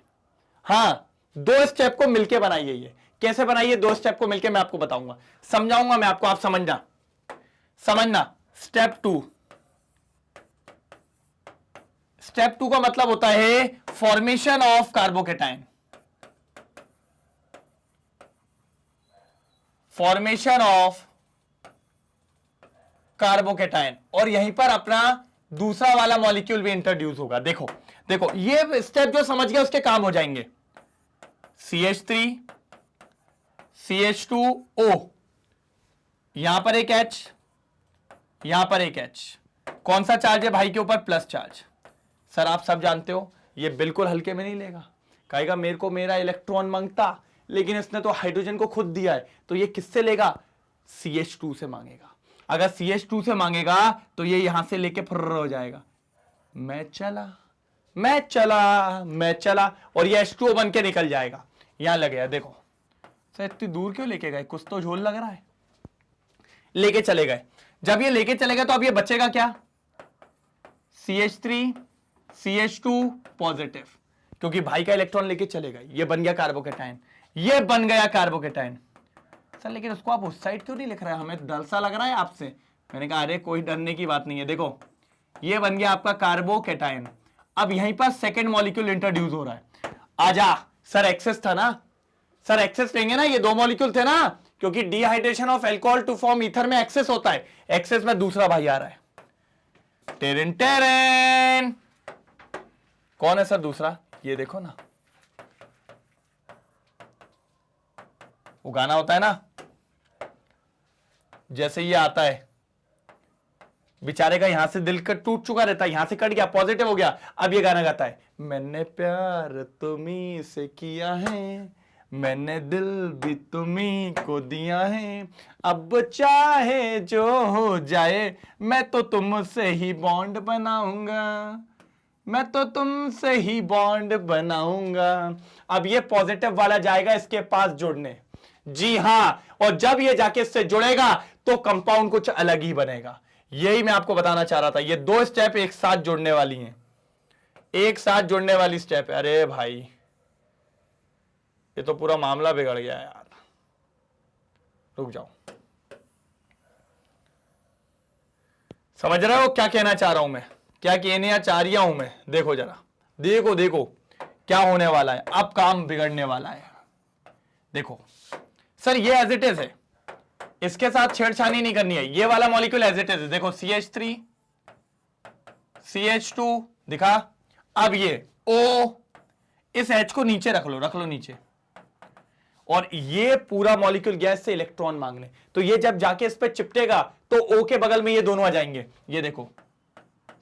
S1: हाँ, 2 स्टेप को मिलके बनाइए। ये कैसे बनाइए 2 स्टेप को मिलके, मैं आपको बताऊंगा, समझाऊंगा मैं आपको, आप समझना समझना। स्टेप 2, स्टेप 2 का मतलब होता है formation of carbocation, formation of carbocation, और यहीं पर अपना दूसरा वाला मॉलिक्यूल भी इंट्रोड्यूस होगा। देखो देखो, ये स्टेप जो समझ गया उसके काम हो जाएंगे। CH3 CH2O, यहां पर एक H, यहां पर एक H, कौन सा चार्ज है भाई के ऊपर? Plus charge. सर आप सब जानते हो ये बिल्कुल हल्के में नहीं लेगा, कहेगा मेरे को मेरा इलेक्ट्रॉन मांगता, लेकिन इसने तो हाइड्रोजन को खुद दिया है, तो ये किससे लेगा? CH2 से मांगेगा। अगर CH2 से मांगेगा तो ये यहां से लेके फुर्र हो जाएगा, मैं चला मैं चला मैं चला, और ये H2O बन के निकल जाएगा। यहां लगे है, देखो सर इतनी दूर क्यों लेके गए, कुछ तो झोल लग रहा है। लेके चले गए, जब ये लेके चले गए तो अब ये बचेगा क्या? CH3 CH2 पॉजिटिव, क्योंकि भाई का इलेक्ट्रॉन लेके चले गए, ये बन गया कार्बोकेटाइन, ये बन गया कार्बोकेटाइन। सर लेकिन उसको आप उस साइड क्यों नहीं लिख रहे हैं, हमें डर सा लग रहा है आपसे। मैंने कहा अरे कोई डरने की बात नहीं है, देखो ये बन गया आपका कार्बोकेटाइन। अब यहीं पर सेकंड मॉलिक्यूल इंट्रोड्यूस हो रहा है। आजा सर, एक्सेस था ना सर, एक्सेस लेंगे ना, ये 2 मॉलिक्यूल थे ना, क्योंकि dehydration of alcohol to form ether में एक्सेस होता है। एक्सेस में दूसरा भाई आ रहा है, टेरेन टेरेन। कौन है सर दूसरा? ये देखो ना, वो गाना होता है ना, जैसे ये आता है, बेचारे का यहां से दिल का टूट चुका रहता है, यहां से कट गया, पॉजिटिव हो गया, अब ये गाना गाता है, मैंने प्यार तुम्ही से किया है, मैंने दिल भी तुम्ही को दिया है, अब चाहे जो हो जाए मैं तो तुमसे ही बॉन्ड बनाऊंगा, मैं तो तुमसे ही बॉन्ड बनाऊंगा। अब ये पॉजिटिव वाला जाएगा इसके पास जुड़ने, जी हां, और जब ये जाके इससे जुड़ेगा तो कंपाउंड कुछ अलग ही बनेगा। यही मैं आपको बताना चाह रहा था, ये 2 स्टेप एक साथ जुड़ने वाली हैं, एक साथ जुड़ने वाली स्टेप है। अरे भाई ये तो पूरा मामला बिगड़ गया यार, रुक जाओ, समझ रहे हो क्या कहना चाह रहा हूं मैं, क्या कहना चाह रहा हूं मैं? देखो जरा, देखो देखो क्या होने वाला है, अब काम बिगड़ने वाला है। देखो सर ये एज इट इज है, इसके साथ छेड़छानी नहीं करनी है, ये वाला मॉलिक्यूल एज इट इज है। देखो CH3 CH2 दिखा, अब ये O, इस H को नीचे रख लो नीचे, और ये पूरा मॉलिक्यूल गैस से इलेक्ट्रॉन मांगने, तो ये जब जाके इस पे चिपटेगा तो O के बगल में ये दोनों आ जाएंगे, ये देखो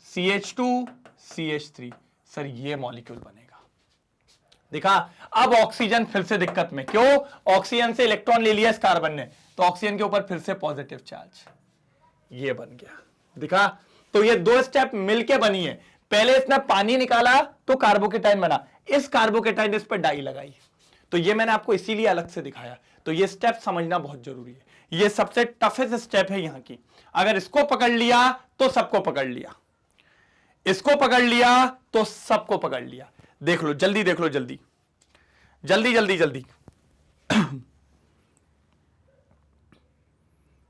S1: CH2 CH3, सर ये मॉलिक्यूल बनेगा। दिखा, अब ऑक्सीजन फिर से दिक्कत में, क्यों? ऑक्सीजन से इलेक्ट्रॉन ले लिया इस कार्बन ने, तो ऑक्सीजन के ऊपर फिर से पॉजिटिव चार्ज, ये बन गया। दिखा, तो ये 2 स्टेप मिलके बनी है। पहले इसने पानी निकाला तो कार्बोकेटाइन बना, इस कार्बोकेटाइन इस पर डाई लगाई, तो ये मैंने आपको इसीलिए अलग से दिखाया। तो ये स्टेप समझना बहुत जरूरी है, ये सबसे टफेस्ट स्टेप है यहां की। अगर इसको पकड़ लिया तो सबको पकड़ लिया, इसको पकड़ लिया तो सबको पकड़ लिया। देख लो जल्दी, देख लो जल्दी जल्दी जल्दी जल्दी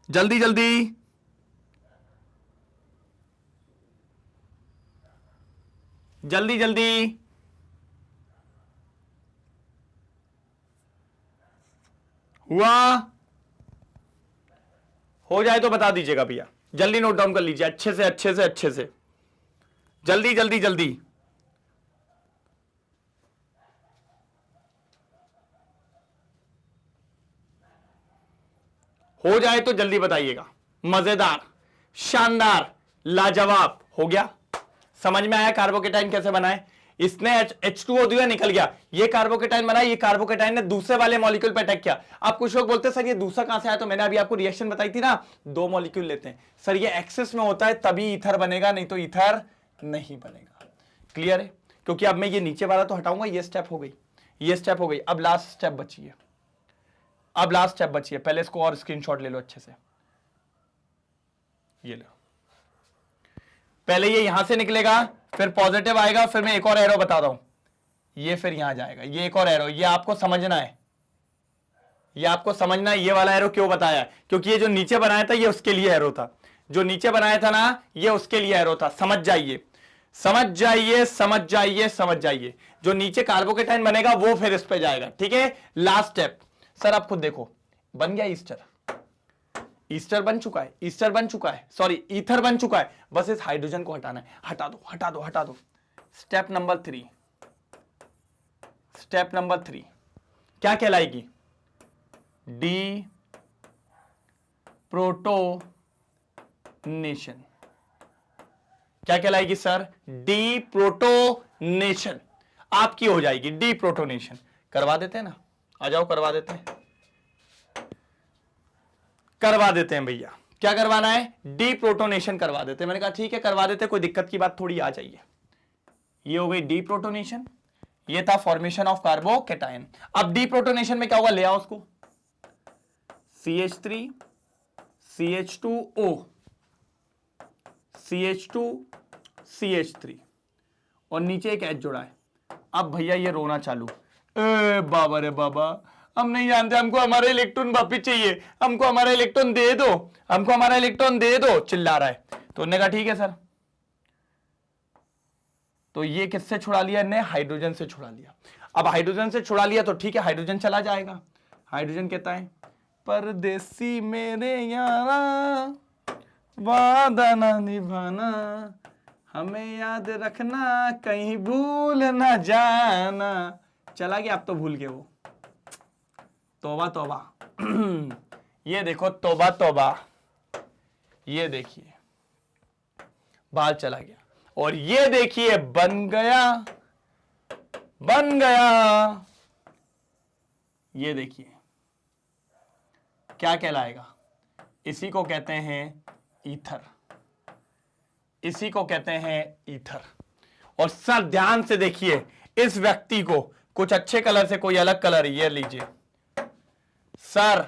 S1: जल्दी जल्दी, जल्दी जल्दी, हुआ? हो जाए तो बता दीजिएगा भैया, जल्दी नोट डाउन कर लीजिए, अच्छे से अच्छे से अच्छे से, जल्दी जल्दी जल्दी। हो जाए तो जल्दी बताइएगा, मजेदार, शानदार, लाजवाब। हो गया? समझ में आया कार्बोकेटाइन कैसे बनाए? इसने H2O दिया, निकल गया, ये कार्बोकेटाइन बना, ये कार्बोकेटाइन ने दूसरे वाले मॉलिक्यूल पे अटैक किया। अब कुछ लोग बोलते हैं सर ये दूसरा कहां से आया, तो मैंने अभी आपको रिएक्शन बताई थी ना, 2 मॉलिक्यूल लेते हैं सर, ये एक्सेस में होता है तभी ईथर बनेगा, नहीं तो ईथर नहीं बनेगा। क्लियर है? क्योंकि अब मैं ये नीचे वाला तो हटाऊंगा, ये स्टेप हो गई, ये स्टेप हो गई, अब लास्ट स्टेप बची है, अब लास्ट स्टेप बची है। पहले इसको और स्क्रीनशॉट ले लो अच्छे से, ये लो, पहले ये यहां से निकलेगा, फिर पॉजिटिव आएगा, फिर मैं एक और एरो बता रहा हूं, ये फिर यहां जाएगा, ये एक और एरो, ये आपको समझना है, ये आपको समझना है, ये वाला एरो क्यों बताया है, क्योंकि ये जो नीचे बनाया था ये उसके लिए एरो था, जो नीचे बनाया था ना ये उसके लिए एरो था। समझ जाइए, समझ जाइए, समझ जाइए, समझ जाइए, जो नीचे कार्बोकेटाइन बनेगा वो फिर इस पे जाएगा। ठीक है, लास्ट स्टेप। सर आप खुद देखो, बन गया ईस्टर, ईस्टर बन चुका है, ईस्टर बन चुका है, सॉरी ईथर बन चुका है, बस इस हाइड्रोजन को हटाना है, हटा दो, हटा दो, हटा दो। स्टेप नंबर 3, स्टेप नंबर 3 क्या कहलाएगी? Deprotonation. क्या कहलाएगी सर? डी प्रोटोनेशन आपकी हो जाएगी, डी प्रोटोनेशन। करवा देते हैं ना, आ जाओ करवा देते हैं, करवा देते हैं भैया। क्या करवाना है? डी प्रोटोनेशन करवा देते हैं। मैंने कहा ठीक है करवा देते, कोई दिक्कत की बात थोड़ी, आ जाइए। ये हो गई डी प्रोटोनेशन, ये था फॉर्मेशन ऑफ कार्बोकेटाइन। अब डी प्रोटोनेशन में क्या होगा, ले आओ उसको, CH3 CH2O CH2 CH3 और नीचे एक H जोड़ा है। अब भैया ये रोना चालू, ए बाबा रे बाबा, हम नहीं जानते, हमको हमारा इलेक्ट्रॉन वापिस चाहिए, हमको हमारा इलेक्ट्रॉन दे दो, हमको हमारा इलेक्ट्रॉन दे दो, चिल्ला रहा है। तो उन्होंने कहा ठीक है सर, तो ये किससे छुड़ा लिया इन्हें? हाइड्रोजन से छुड़ा लिया। अब हाइड्रोजन से छुड़ा लिया तो ठीक है, हाइड्रोजन चला जाएगा। हाइड्रोजन कहता है परदेसी मेरे यारा, वादा ना निभाना, हमें याद रखना, कहीं भूल ना जाना। चला गया, अब तो भूल गए वो। तौबा तौबा ये देखो, तौबा तौबा, ये देखिए बाहर चला गया, और ये देखिए बन गया, बन गया। ये देखिए क्या कहलाएगा? इसी को कहते हैं ईथर, इसी को कहते हैं ईथर। और सर ध्यान से देखिए, इस व्यक्ति को कुछ अच्छे कलर से कोई अलग कलर, ये लीजिए sir,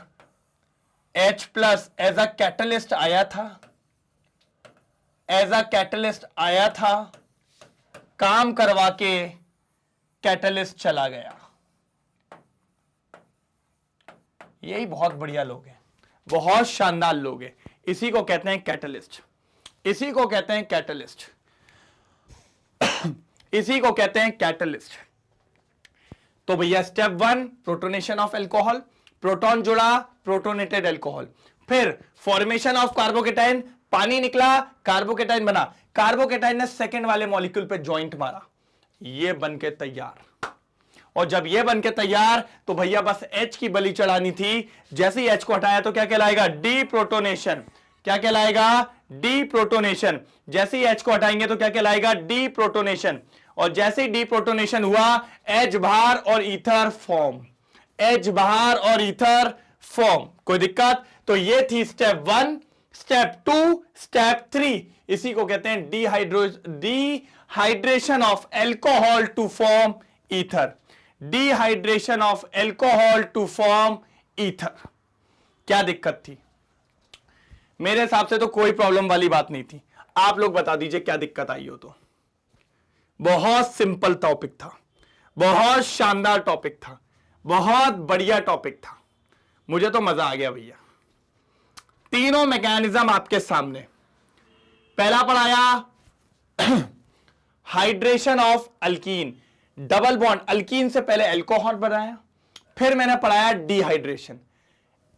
S1: H+ as a catalyst आया था, एज अ कैटलिस्ट आया था, काम करवा के कैटलिस्ट चला गया। यही बहुत बढ़िया लोग हैं, बहुत शानदार लोग हैं, इसी को कहते हैं कैटलिस्ट, इसी को कहते हैं कैटलिस्ट, इसी को कहते हैं कैटलिस्ट। तो भैया step 1 protonation of alcohol, proton जुड़ा, प्रोटोनेटेड एल्कोहल, फिर फॉर्मेशन ऑफ कार्बोकेटाइन, पानी निकला, कार्बोकेटाइन बना, कार्बोकेटाइन ने सेकंड वाले मॉलिक्यूल पे जॉइंट मारा, ये बन के तैयार। और जब ये बन के तैयार तो भैया बस H की बलि चढ़ानी थी। जैसे ही H को हटाया तो क्या कहलाएगा? D protonation. क्या कहलाएगा? D protonation. जैसे ही H को हटाएंगे तो क्या कहलाएगा? D protonation. और जैसे ही डी प्रोटोनेशन हुआ, H बाहर और ईथर फॉर्म, H बाहर और ईथर फॉर्म। कोई दिक्कत? तो ये थी स्टेप 1, स्टेप 2, स्टेप 3। इसी को कहते हैं dehydration of alcohol to form ether, dehydration of alcohol to form ether. क्या दिक्कत थी? मेरे हिसाब से तो कोई प्रॉब्लम वाली बात नहीं थी। आप लोग बता दीजिए क्या दिक्कत आई हो। तो बहुत सिंपल टॉपिक था, बहुत शानदार टॉपिक था, बहुत बढ़िया टॉपिक था, मुझे तो मजा आ गया भैया। तीनों मैकेनिज्म आपके सामने। पहला पढ़ाया hydration of alkyne, double bond, alkyne से पहले अल्कोहल बनाया, फिर मैंने पढ़ाया डिहाइड्रेशन,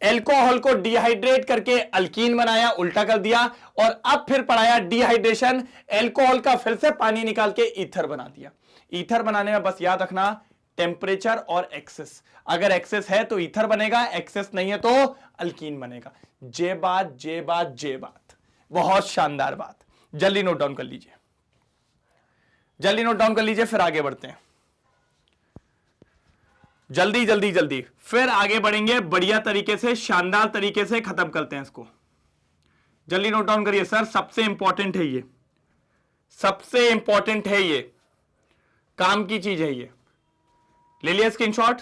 S1: एल्कोहल को डिहाइड्रेट करके अल्कीन बनाया, उल्टा कर दिया, और अब फिर पढ़ाया डिहाइड्रेशन, एल्कोहल का फिर से पानी निकाल के ईथर बना दिया। ईथर बनाने में बस याद रखना टेम्परेचर और एक्सेस, अगर एक्सेस है तो ईथर बनेगा, एक्सेस नहीं है तो अल्कीन बनेगा। जे बात, जे बात, जे बात, बहुत शानदार बात, जल्दी नोट डाउन कर लीजिए, जल्दी नोट डाउन कर लीजिए, फिर आगे बढ़ते हैं। जल्दी जल्दी जल्दी, फिर आगे बढ़ेंगे बढ़िया तरीके से, शानदार तरीके से खत्म करते हैं इसको। जल्दी नोट डाउन करिए सर, सबसे इंपॉर्टेंट है ये, सबसे इंपॉर्टेंट है ये, काम की चीज है ये। ले लिया स्क्रीनशॉट,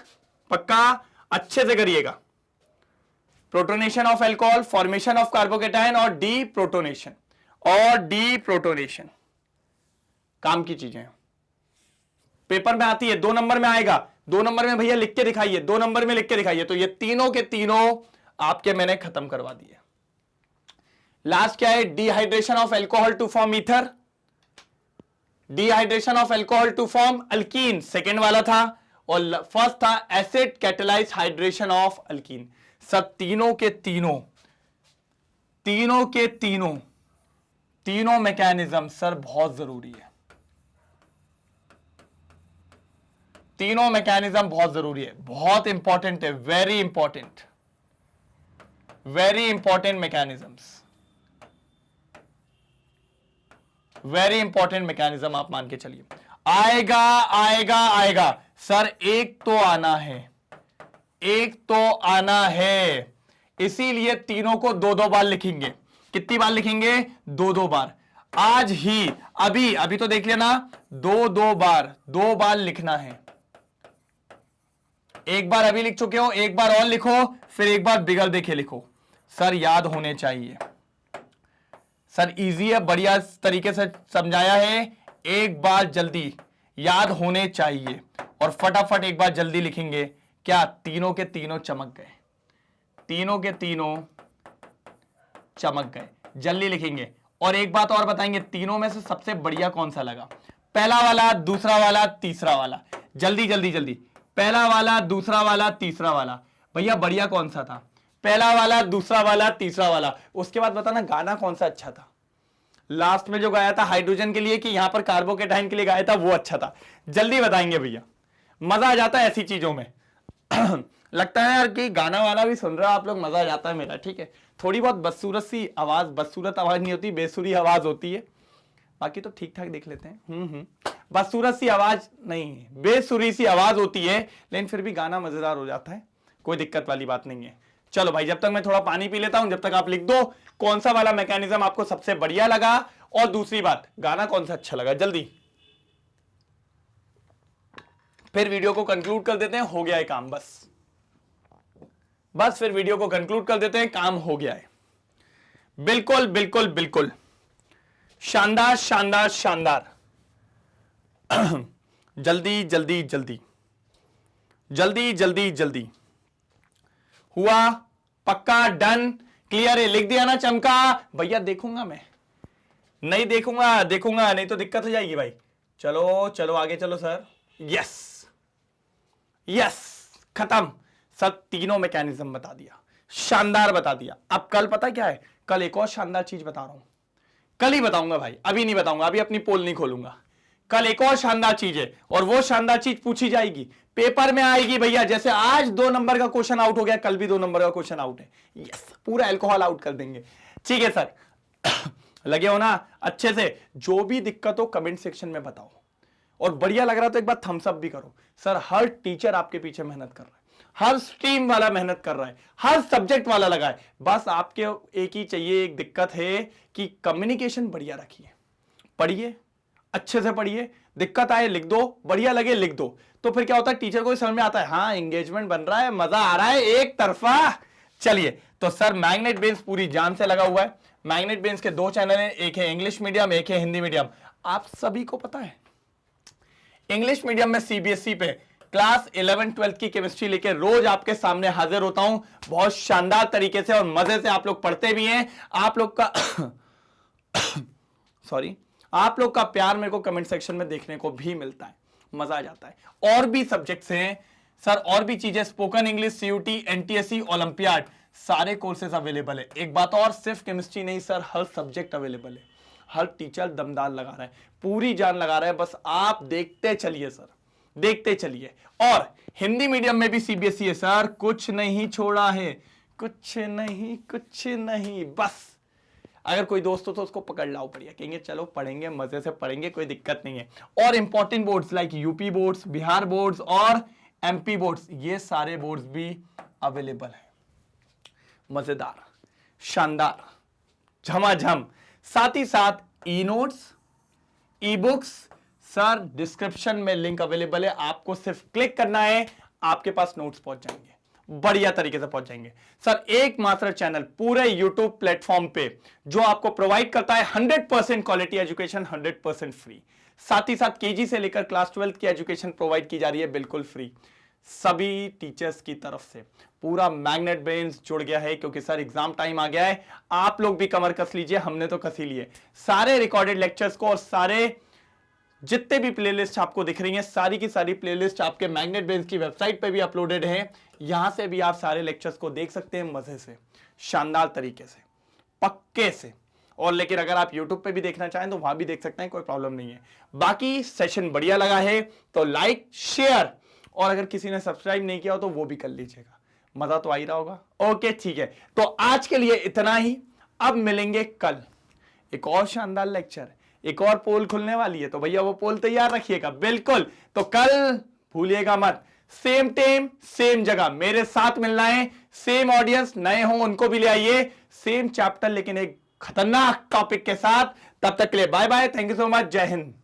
S1: पक्का अच्छे से करिएगा। Protonation of alcohol, formation of carbocation और डी प्रोटोनेशन, काम की चीजें पेपर में आती है, 2 नंबर में आएगा। 2 नंबर में भैया लिख के दिखाइए, 2 नंबर में लिख के दिखाइए। तो ये तीनों के तीनों आपके मैंने खत्म करवा दिए। लास्ट क्या है? Dehydration of alcohol to form ether, dehydration of alcohol to form alkene, second वाला था। और फर्स्ट था acid catalyse hydration of alkene. सब तीनों के तीनों मैकेनिज्म सर बहुत जरूरी है, तीनों मैकेनिज्म बहुत जरूरी है, बहुत इंपॉर्टेंट है, very important mechanisms, very important mechanism आप मान के चलिए। आएगा आएगा आएगा सर, एक तो आना है, इसीलिए तीनों को 2-2 बार लिखेंगे। कितनी बार लिखेंगे? 2-2 बार। आज ही अभी तो देख लिया ना, 2 बार लिखना है। एक बार अभी लिख चुके हो, एक बार और लिखो, फिर एक बार बिगड़ देखे लिखो। सर याद होने चाहिए, सर इजी है, बढ़िया तरीके से समझाया है। एक बार जल्दी याद होने चाहिए और फटाफट एक बार जल्दी लिखेंगे। क्या? तीनों के तीनों चमक गए, तीनों के तीनों चमक गए। जल्दी लिखेंगे। और एक बात और बताएंगे, तीनों में से सबसे बढ़िया कौन सा लगा? पहला वाला, दूसरा वाला, तीसरा वाला। जल्दी जल्दी जल्दी, पहला वाला, दूसरा वाला, तीसरा वाला। भैया बढ़िया कौन सा था? पहला वाला, दूसरा वाला, तीसरा वाला। उसके बाद बताना गाना कौन सा अच्छा था? लास्ट में जो गाया था हाइड्रोजन के लिए कि यहां पर कार्बोकेटाइन के लिए गाया था, वो अच्छा था। जल्दी बताएंगे भैया, मजा आ जाता है ऐसी चीजों में। लगता है यार कि गाना वाला भी सुन रहा आप लोग, मजा आ जाता है मेरा। ठीक है, थोड़ी बहुत बदसूरत आवाज नहीं होती, बेसुरी आवाज होती है, बाकी तो ठीक ठाक देख लेते हैं। बदसूरत सी आवाज नहीं, बेसुरी सी आवाज होती है, लेकिन फिर भी गाना मजेदार हो जाता है, कोई दिक्कत वाली बात नहीं है। चलो भाई, जब तक मैं थोड़ा पानी पी लेता हूं, जब तक आप लिख दो कौन सा वाला मैकेनिज्म आपको सबसे बढ़िया लगा, और दूसरी बात गाना कौन सा अच्छा लगा। जल्दी, फिर वीडियो को कंक्लूड कर देते हैं, हो गया है काम। बस फिर वीडियो को कंक्लूड कर देते हैं, काम हो गया है। बिल्कुल बिल्कुल बिल्कुल, शानदार शानदार शानदार। जल्दी जल्दी जल्दी जल्दी जल्दी जल्दी, हुआ? पक्का? डन? क्लियर है? लिख दिया ना चमका? भैया देखूंगा मैं, नहीं देखूंगा नहीं तो दिक्कत हो जाएगी भाई। चलो चलो आगे चलो सर। यस खत्म। सब तीनों मैकेनिज्म बता दिया, शानदार बता दिया। अब कल पता क्या है? कल एक और शानदार चीज बता रहा हूं, कल ही बताऊंगा भाई, अभी नहीं बताऊंगा, अभी अपनी पोल नहीं खोलूंगा। कल एक और शानदार चीज है, और वो शानदार चीज पूछी जाएगी, पेपर में आएगी भैया। जैसे आज 2 नंबर का क्वेश्चन आउट हो गया, कल भी 2 नंबर का क्वेश्चन आउट है। यस, पूरा अल्कोहल आउट कर देंगे। ठीक है सर, लगे हो ना अच्छे से? जो भी दिक्कत हो कमेंट सेक्शन में बताओ, और बढ़िया लग रहा तो एक बार थम्स अप भी करो। सर हर टीचर आपके पीछे मेहनत कर रहा है, हर स्ट्रीम वाला मेहनत कर रहा है, हर सब्जेक्ट वाला लगा है। बस आपके एक ही चाहिए, एक दिक्कत है कि कम्युनिकेशन बढ़िया रखिए। पढ़िए, अच्छे से पढ़िए, दिक्कत आए लिख दो, बढ़िया लगे लिख दो, तो फिर क्या होता है, टीचर को समझ में आता है, हाँ एंगेजमेंट बन रहा है, मजा आ रहा है एक तरफा। चलिए, तो सर मैग्नेट बेंस पूरी जान से लगा हुआ है। मैग्नेट बेंस के 2 चैनल हैं, एक है इंग्लिश मीडियम, एक है हिंदी मीडियम। आप सभी को पता है, इंग्लिश मीडियम में सीबीएसई पे क्लास 11-12 की केमिस्ट्री लेके रोज आपके सामने हाजिर होता हूं, बहुत शानदार तरीके से और मजे से। आप लोग पढ़ते भी हैं, आप लोग का सॉरी, आप लोग का प्यार मेरे को कमेंट सेक्शन में देखने को भी मिलता है, मजा आ जाता है। और भी सब्जेक्ट्स हैं सर, और भी चीजें, spoken English, CUT, NTSC, olympiad, सारे कोर्सेज अवेलेबल है। एक बात और, सिर्फ केमिस्ट्री नहीं सर, हर सब्जेक्ट अवेलेबल है। हर टीचर दमदार लगा रहा है, पूरी जान लगा रहा है, बस आप देखते चलिए सर, देखते चलिए। और हिंदी मीडियम में भी सीबीएसई है सर, कुछ नहीं छोड़ा है, कुछ नहीं, बस अगर कोई दोस्त हो तो उसको पकड़ लाओ बढ़िया, कहेंगे चलो पढ़ेंगे, मजे से पढ़ेंगे, कोई दिक्कत नहीं है। और important boards like UP boards, Bihar boards और एमपी बोर्ड्स, ये सारे बोर्ड्स भी अवेलेबल हैं। मजेदार, शानदार, झमाझम। साथ ही साथ e notes, e books, sir description में लिंक अवेलेबल है, आपको सिर्फ क्लिक करना है, आपके पास नोट्स पहुंच जाएंगे, बढ़िया तरीके से पहुंच जाएंगे। सर एकमात्र चैनल पूरे यूट्यूब प्लेटफॉर्म पे जो आपको प्रोवाइड करता है 100% क्वालिटी एजुकेशन, 100% फ्री। साथ ही साथ केजी से लेकर क्लास 12 की एजुकेशन प्रोवाइड की जा रही है बिल्कुल फ्री, सभी टीचर्स की तरफ से। पूरा मैग्नेट ब्रेन्स जुड़ गया है, क्योंकि सर एग्जाम टाइम आ गया है, आप लोग भी कमर कस लीजिए, हमने तो कस ही लिए। सारे रिकॉर्डेड लेक्चर्स को और सारे जितने भी प्लेलिस्ट आपको दिख रही हैं, सारी की सारी प्लेलिस्ट आपके मैग्नेट ब्रेन्स की वेबसाइट पे भी अपलोडेड है, यहां से भी आप सारे लेक्चर्स को देख सकते हैं मजे से, शानदार तरीके से, पक्के से। और लेकिन अगर आप YouTube पे भी देखना चाहें तो वहां भी देख सकते हैं, कोई प्रॉब्लम नहीं है। बाकी सेशन बढ़िया लगा है तो लाइक शेयर, और अगर किसी ने सब्सक्राइब नहीं किया हो तो वो भी कर लीजिएगा, मजा तो आ ही रहा होगा। ओके ठीक है, तो आज के लिए इतना ही, अब मिलेंगे कल एक और शानदार लेक्चर, एक और पोल खुलने वाली है, तो भैया वो पोल तैयार रखिएगा बिल्कुल। तो कल भूलिएगा मत, सेम टाइम सेम जगह मेरे साथ मिलना है, सेम ऑडियंस, नए हो उनको भी ले आइए, सेम चैप्टर लेकिन एक खतरनाक टॉपिक के साथ। तब तक के लिए bye bye, thank you so much, जय हिंद।